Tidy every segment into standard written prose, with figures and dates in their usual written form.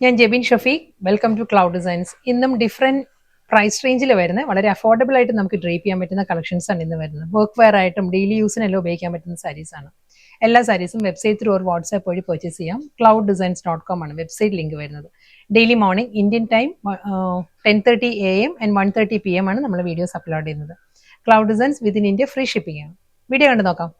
ഞാൻ Jebin Shafeeq. Welcome to cloud designs. ഇന്നും different price റേഞ്ചിൽ വരുന്ന വളരെ അഫോർഡബിൾ ആയിട്ട് നമുക്ക് ഡ്രേപ്പ് ചെയ്യാൻ പറ്റുന്ന കളക്ഷൻസ് ആണ് ഇന്ന് വരുന്നത്. വർക്ക് വെയർ ആയിട്ടും ഡെയിലി യൂസിനെല്ലാം ഉപയോഗിക്കാൻ പറ്റുന്ന സാരീസ് ആണ്. എല്ലാ സാരീസും വെബ്സൈറ്റ് ത്രൂ ഒരു വാട്സാപ്പ് വഴി പർച്ചേസ് ചെയ്യാം. clouddesigns.com ആണ് വെബ്സൈറ്റ് ലിങ്ക് വരുന്നത്. Daily morning Indian time 10:30 AM and 1:30 PM ആണ് നമ്മൾ വീഡിയോസ് അപ്ലോഡ് ചെയ്യുന്നത്. Cloud designs within India free shipping ആണ്. വീഡിയോ കണ്ടു നോക്കാം.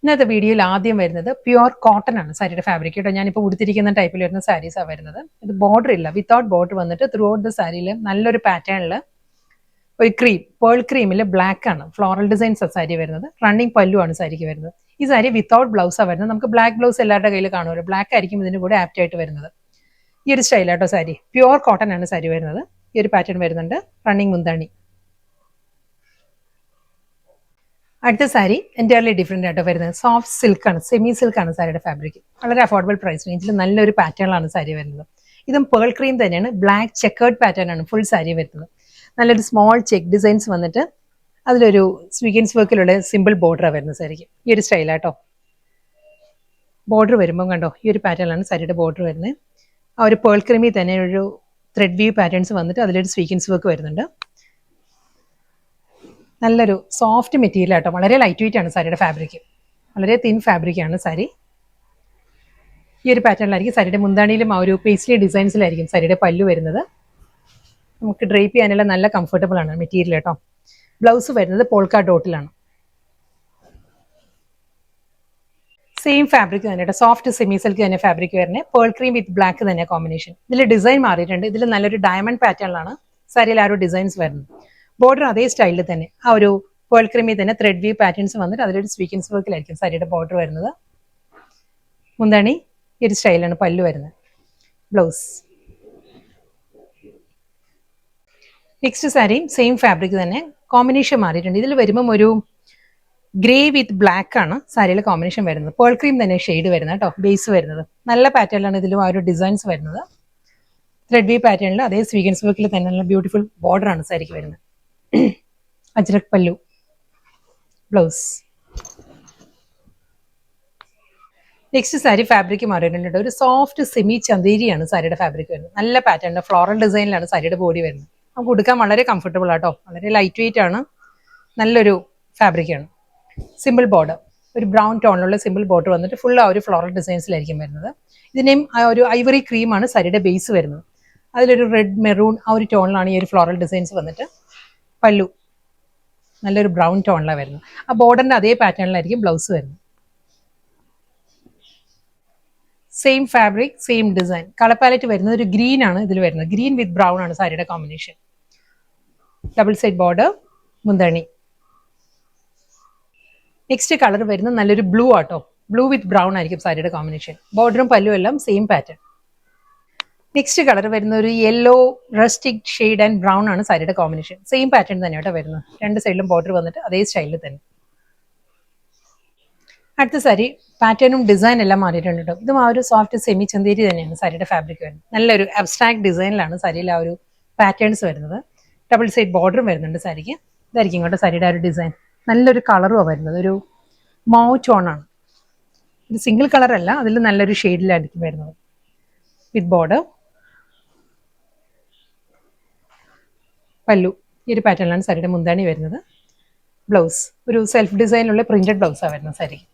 ഇന്നത്തെ വീഡിയോയിൽ ആദ്യം വരുന്നത് പ്യുവർ കോട്ടൺ ആണ് സാരിയുടെ ഫാബ്രിക് കേട്ടോ. ഞാനിപ്പോൾ ഉടുത്തിരിക്കുന്ന ടൈപ്പിൽ വരുന്ന സാരീസാണ് വരുന്നത്. ഇത് ബോർഡർ ഇല്ല, വിത്തൗട്ട് ബോർഡർ വന്നിട്ട് ത്രൂ ഔട്ട് ദ സാരിയിൽ നല്ലൊരു പാറ്റേണിൽ ഒരു പേൾ ക്രീമിൽ ബ്ലാക്ക് ആണ് ഫ്ലോറൽ ഡിസൈൻസ് സാരി വരുന്നത്. റണ്ണിങ് പല്ലു ആണ് സാരിക്ക് വരുന്നത്. ഈ സാരി വിത്തൗട്ട് ബ്ലൗസാണ് വരുന്നത്. നമുക്ക് ബ്ലാക്ക് ബ്ലൗസ് എല്ലാവരുടെ കയ്യിൽ കാണുമല്ലോ, ബ്ലാക്ക് ആയിരിക്കും ഇതിൻ്റെ കൂടെ ആപ്റ്റ് ആയിട്ട് വരുന്നത്. ഈ ഒരു സ്റ്റൈലാട്ടോ സാരി. പ്യുവർ കോട്ടൺ ആണ് സാരി വരുന്നത്. ഈ ഒരു പാറ്റേൺ വരുന്നുണ്ട്. റണ്ണിങ് മുന്താണി. അടുത്ത സാരി എൻറ്റയർലി ഡിഫറെൻ്റ് ആയിട്ട് വരുന്നത് സോഫ്റ്റ് സിൽക്കാണ്, സെമി സിൽക്കാണ് സാരിയുടെ ഫാബ്രിക്. വളരെ അഫോർഡബിൾ പ്രൈസ് റേഞ്ചിൽ നല്ലൊരു പാറ്റേണിലാണ് സാരി വരുന്നത്. ഇതും പേൾ ക്രീം തന്നെയാണ്. ബ്ലാക്ക് ചെക്കേർഡ് പാറ്റേൺ ആണ് ഫുൾ സാരി വരുന്നത്. നല്ലൊരു സ്മോൾ ചെക്ക് ഡിസൈൻസ് വന്നിട്ട് അതിലൊരു സ്വീക്കൻസ് വർക്കിലുള്ള സിമ്പിൾ ബോർഡറാണ് വരുന്നത് സാരിക്ക്. ഈ ഒരു സ്റ്റൈലാട്ടോ. ബോർഡർ വരുമ്പം കണ്ടോ, ഈ ഒരു പാറ്റേണിലാണ് സാരിയുടെ ബോർഡർ വരുന്നത്. ആ ഒരു പേൾ ക്രീമിൽ തന്നെ ഒരു ത്രെഡ് വ്യൂ പാറ്റേൺസ് വന്നിട്ട് അതിലൊരു സ്വീക്കൻസ് വർക്ക് വരുന്നുണ്ട്. നല്ലൊരു സോഫ്റ്റ് മെറ്റീരിയൽ ആട്ടോ. വളരെ ലൈറ്റ് വെയിറ്റ് ആണ് സാരിയുടെ ഫാബ്രിക്. വളരെ തിൻ ഫാബ്രിക്കാണ് സാരി. ഈ ഒരു പാറ്റേണിലായിരിക്കും സാരിയുടെ മുന്താണിയിലും ആ ഒരു പേസ്ലി ഡിസൈൻസിലായിരിക്കും സാരിയുടെ പല്ലു വരുന്നത്. നമുക്ക് ഡ്രേപ്പ് ചെയ്യാനെല്ലാം നല്ല കംഫർട്ടബിൾ ആണ് മെറ്റീരിയൽ കേട്ടോ. ബ്ലൗസ് വരുന്നത് പോൾക്ക ഡോട്ടിലാണ്. സെയിം ഫാബ്രിക് തന്നെ കേട്ടോ. സോഫ്റ്റ് സെമി സിൽക്ക് തന്നെ ഫാബ്രിക് വരുന്നത്. പേൾ ക്രീം വിത്ത് ബ്ലാക്ക് തന്നെ കോമ്പിനേഷൻ. ഇതിൽ ഡിസൈൻ മാറിയിട്ടുണ്ട്. ഇതിൽ നല്ലൊരു ഡയമണ്ട് പാറ്റേണിലാണ് സാരിയിൽ ആ ഒരു ഡിസൈൻസ് വരുന്നത്. ബോർഡർ അതേ സ്റ്റൈലിൽ തന്നെ ആ ഒരു പേൾ ക്രീമിൽ തന്നെ ത്രെഡ് വ്യൂ പാറ്റേൺസ് വന്നിട്ട് അതിലൊരു സ്വീക്കൻസ് വർക്കിലായിരിക്കും സാരിയുടെ ബോർഡർ വരുന്നത്. മുന്താണി ഈ ഒരു സ്റ്റൈലാണ് പല്ലു വരുന്നത്. Blouse. Next sari same fabric തന്നെ, കോമ്പിനേഷൻ മാറിയിട്ടുണ്ട്. ഇതിൽ വരുമ്പം ഒരു ഗ്രേ വിത്ത് ബ്ലാക്ക് ആണ് സാരിയിലെ കോമ്പിനേഷൻ വരുന്നത്. പേൾ ക്രീം തന്നെ ഷെയ്ഡ് വരുന്നത് കേട്ടോ. ബേസ് വരുന്നത് നല്ല പാറ്റേണിലാണ് ഇതിലും ആ ഒരു ഡിസൈൻസ് വരുന്നത്. ത്രെഡ് വ്യൂ പാറ്റേണിൽ അതേ സ്വീക്കൻസ് വർക്കിൽ തന്നെ നല്ല ബ്യൂട്ടിഫുൾ ബോർഡർ ആണ് സാരിക്ക് വരുന്നത്. അജ്രക് പല്ലു. ബ്ലൗസ്. നെക്സ്റ്റ് സാരി ഫാബ്രിക് മാറിയിട്ടുണ്ട്. ഒരു സോഫ്റ്റ് സെമി ചന്തേരിയാണ് സാരിയുടെ ഫാബ്രിക് വരുന്നത്. നല്ല പാറ്റേൺ ഫ്ലോറൽ ഡിസൈനിലാണ് സാരിയുടെ ബോഡി വരുന്നത്. നമുക്ക് ഉടുക്കാൻ വളരെ കംഫർട്ടബിൾ ആട്ടോ. വളരെ ലൈറ്റ് വെയിറ്റ് ആണ്. നല്ലൊരു ഫാബ്രിക്കാണ്. സിമ്പിൾ ബോർഡർ, ഒരു ബ്രൗൺ ടോണിലുള്ള സിമ്പിൾ ബോർഡർ വന്നിട്ട് ഫുൾ ആ ഒരു ഫ്ലോറൽ ഡിസൈൻസിലായിരിക്കും വരുന്നത്. ഇതിനെയും ആ ഒരു ഐവറി ക്രീമാണ് സാരിയുടെ ബേസ് വരുന്നത്. അതിലൊരു റെഡ് മെറൂൺ ആ ഒരു ടോണിലാണ് ഈ ഒരു ഫ്ലോറൽ ഡിസൈൻസ് വന്നിട്ട്. പല്ലു നല്ലൊരു ബ്രൗൺ ടോണിലാണ് വരുന്നത്. ആ ബോർഡറിന്റെ അതേ പാറ്റേണിലായിരിക്കും ബ്ലൗസ് വരുന്നത്. Same fabric same design. Colour palette വരുന്നത് ഒരു ഗ്രീൻ ആണ് ഇതിൽ വരുന്നത്. ഗ്രീൻ വിത്ത് ബ്രൗൺ ആണ് സാരിയുടെ കോമ്പിനേഷൻ. ഡബിൾ സൈഡ് ബോർഡർ, മുന്താണി. നെക്സ്റ്റ് കളർ വരുന്നത് നല്ലൊരു ബ്ലൂ ആട്ടോ. ബ്ലൂ വിത്ത് ബ്രൗൺ ആയിരിക്കും സാരിയുടെ കോമ്പിനേഷൻ. ബോർഡറും പല്ലും എല്ലാം സെയിം പാറ്റേൺ. നെക്സ്റ്റ് കളർ വരുന്ന ഒരു yellow rustic shade and brown ആണ് സാരിയുടെ കോമ്പിനേഷൻ. സെയിം പാറ്റേൺ തന്നെ കേട്ടോ വരുന്നത്. രണ്ട് സൈഡിലും ബോർഡർ വന്നിട്ട് അതേ സ്റ്റൈലിൽ തന്നെ. അടുത്ത സാരി പാറ്റേണും ഡിസൈൻ എല്ലാം മാറിയിട്ടുണ്ട് കേട്ടോ. ഇതും ആ ഒരു സോഫ്റ്റ് സെമി ചന്തേരി തന്നെയാണ് സാരിയുടെ ഫാബ്രിക് വരുന്നത്. നല്ലൊരു അബ്സ്ട്രാക്ട് ഡിസൈനിലാണ് സാരിയിൽ ആ ഒരു പാറ്റേൺസ് വരുന്നത്. ഡബിൾ സൈഡ് ബോർഡറും വരുന്നുണ്ട് സാരിക്ക്. ഇതായിരിക്കും കേട്ടോ സാരിയുടെ ആ ഒരു ഡിസൈൻ. നല്ലൊരു കളറുമാണ് വരുന്നത്. ഒരു മൗ ടോണാണ്. ഒരു സിംഗിൾ കളറല്ല, അതിൽ നല്ലൊരു ഷെയ്ഡിലായിരിക്കും വരുന്നത്. വിത്ത് ബോർഡർ, പല്ലു. ഈ ഒരു പാറ്റേണിലാണ് സാരിയുടെ മുന്താണി വരുന്നത്. ബ്ലൗസ് ഒരു സെൽഫ് ഡിസൈനിലുള്ള പ്രിന്റഡ് ബ്ലൗസാണ് വരുന്നത് സാരിക്ക്.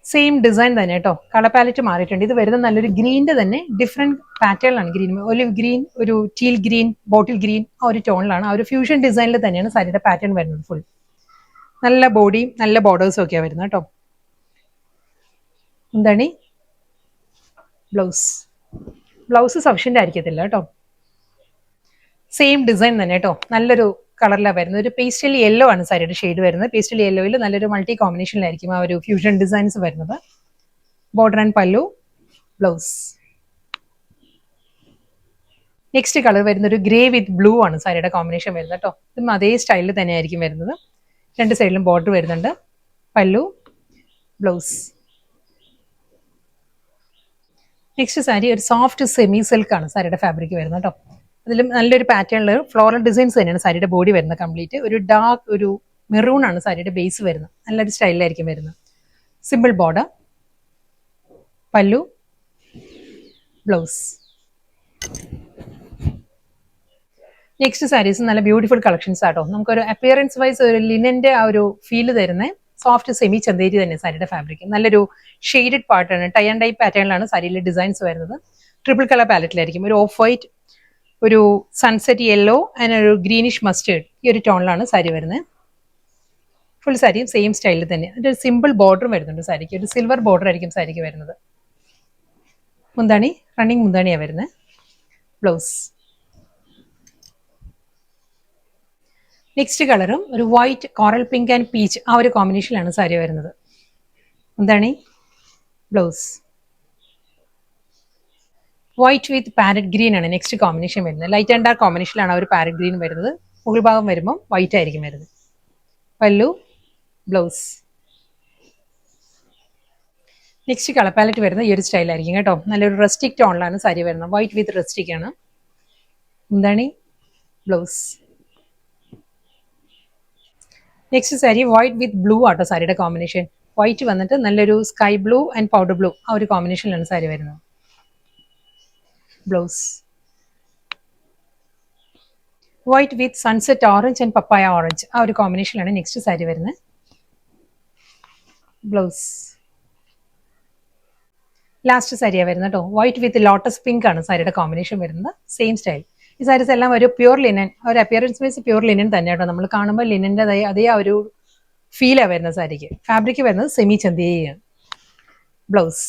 സെയിം ഡിസൈൻ തന്നെ കേട്ടോ. കളർ പാലറ്റ് മാറിയിട്ടുണ്ട്. ഇത് വരുന്നത് നല്ലൊരു ഗ്രീനിന്റെ തന്നെ ഡിഫറെന്റ് പാറ്റേണിലാണ്. ഗ്രീൻ, ഒലിവ് ഗ്രീൻ, ഒരു ടീൽ ഗ്രീൻ, ബോട്ടിൽ ഗ്രീൻ ആ ഒരു ടോണിലാണ്. ആ ഒരു ഫ്യൂഷൻ ഡിസൈനിൽ തന്നെയാണ് സാരിയുടെ പാറ്റേൺ വരുന്നത്. ഫുൾ നല്ല ബോഡിയും നല്ല ബോർഡേഴ്സും ഒക്കെയാണ് വരുന്നത് കേട്ടോ. എന്താണ് ബ്ലൗസ്. ബ്ലൗസ് സഫിഷ്യന്റ് ആയിരിക്കത്തില്ല കേട്ടോ. സെയിം ഡിസൈൻ തന്നെ കേട്ടോ. നല്ലൊരു കളറിലാണ് വരുന്നത്. ഒരു പേസ്റ്റൽ യെല്ലോ ആണ് സാരിയുടെ ഷെയ്ഡ് വരുന്നത്. പേസ്റ്റൽ യെല്ലോയിൽ നല്ലൊരു മൾട്ടി കോമ്പിനേഷനിലായിരിക്കും ആ ഒരു ഫ്യൂഷൻ ഡിസൈൻസ് വരുന്നത്. ബോർഡർ ആൻഡ് പല്ലു, ബ്ലൗസ്. നെക്സ്റ്റ് കളർ വരുന്ന ഒരു ഗ്രേ വിത്ത് ബ്ലൂ ആണ് സാരിയുടെ കോമ്പിനേഷൻ വരുന്നത് കേട്ടോ. ഇതും അതേ സ്റ്റൈലിൽ തന്നെ ആയിരിക്കും വരുന്നത്. രണ്ട് സൈഡിലും ബോർഡർ വരുന്നുണ്ട്. പല്ലു, ബ്ലൗസ്. നെക്സ്റ്റ് സാരി ഒരു സോഫ്റ്റ് സെമി സിൽക്ക് ആണ് സാരിയുടെ ഫാബ്രിക് വരുന്നത് കേട്ടോ. അതിലും നല്ലൊരു പാറ്റേണിൽ ഫ്ലോറൽ ഡിസൈൻസ് തന്നെയാണ് സാരിയുടെ ബോഡി വരുന്നത്. കംപ്ലീറ്റ് ഒരു ഡാർക്ക് ഒരു മെറൂൺ ആണ് സാരിയുടെ ബേസ് വരുന്നത്. നല്ലൊരു സ്റ്റൈലിലായിരിക്കും വരുന്നത്. സിമ്പിൾ ബോർഡർ, പല്ലു, ബ്ലൗസ്. നെക്സ്റ്റ് സാരീസ് നല്ല ബ്യൂട്ടിഫുൾ കളക്ഷൻസ് ആട്ടോ. നമുക്കൊരു അപ്പിയറൻസ് വൈസ് ഒരു ലിനന്റെ ആ ഒരു ഫീല് തരുന്ന സോഫ്റ്റ് സെമി ചന്തേരി തന്നെ സാരിയുടെ ഫാബ്രിക്. നല്ലൊരു ഷെയ്ഡഡ് പാർട്ടാണ്. ടൈ ആൻഡ് ഡൈ പാറ്റേണിലാണ് സാരിയിലെ ഡിസൈൻസ് വരുന്നത്. ട്രിപ്പിൾ കളർ പാലറ്റിലായിരിക്കും. ഒരു ഓഫ് വൈറ്റ്, ഒരു സൺസെറ്റ് യെല്ലോ ആൻഡ് ഒരു ഗ്രീനിഷ് മസ്റ്റേർഡ്, ഈ ഒരു ടോണിലാണ് സാരി വരുന്നത്. ഫുൾ സാരിയും സെയിം സ്റ്റൈലിൽ തന്നെ. അതിൻ്റെ ഒരു സിമ്പിൾ ബോർഡറും വരുന്നുണ്ട് സാരിക്ക്. ഒരു സിൽവർ ബോർഡർ ആയിരിക്കും സാരിക്ക് വരുന്നത്. മുന്താണി റണ്ണിങ് മുന്താണിയാണ് വരുന്നത്. ബ്ലൗസ്. നെക്സ്റ്റ് കളറും ഒരു white, coral pink and peach, ആ ഒരു കോമ്പിനേഷനിലാണ് സാരി വരുന്നത്. മുന്താണി, blouse. White with parrot green ആണ് നെക്സ്റ്റ് കോമ്പിനേഷൻ വരുന്നത്. ലൈറ്റ് ആൻഡ് ഡാർക്ക് കോമ്പിനേഷനിലാണ് ആ ഒരു പാരറ്റ് ഗ്രീൻ വരുന്നത്. മുകൾ ഭാഗം വരുമ്പോൾ വൈറ്റ് ആയിരിക്കും വരുന്നത്. പല്ലു, ബ്ലൗസ്. നെക്സ്റ്റ് കളർ പാലറ്റ് വരുന്നത് ഈ ഒരു സ്റ്റൈലായിരിക്കും കേട്ടോ. നല്ലൊരു റസ്റ്റിക് ടോണിലാണ് സാരി വരുന്നത്. വൈറ്റ് വിത്ത് റസ്റ്റിക് ആണ്. മുന്താണി, ബ്ലൗസ്. നെക്സ്റ്റ് സാരി വൈറ്റ് വിത്ത് ബ്ലൂ ആട്ടോ സാരിയുടെ കോമ്പിനേഷൻ. വൈറ്റ് വന്നിട്ട് നല്ലൊരു sky blue and powder blue, ആ ഒരു കോമ്പിനേഷനിലാണ് സാരി വരുന്നത്. Blouse. White with sunset orange and papaya orange, ആ ഒരു കോമ്പിനേഷനിലാണ് നെക്സ്റ്റ് സാരി വരുന്നത്. ബ്ലൗസ്. ലാസ്റ്റ് സാരിയാണ് വരുന്നത് കേട്ടോ. വൈറ്റ് വിത്ത് ലോട്ടസ് പിങ്ക് ആണ് സാരിയുടെ കോമ്പിനേഷൻ വരുന്നത്. Same style. ഈ സാരീസ് എല്ലാം ഒരു പ്യൂർ ലിനൻ, ഒരു അപ്പിയറൻസ് വൈസ് പ്യൂർ ലിനൻ തന്നെ കേട്ടോ. നമ്മൾ കാണുമ്പോൾ ലിനൻ്റെ അതേ ആ ഒരു ഫീലാണ് വരുന്നത് സാരിക്ക്. ഫാബ്രിക് വരുന്നത് സെമി ചന്തേരിയാണ്. ബ്ലൗസ്.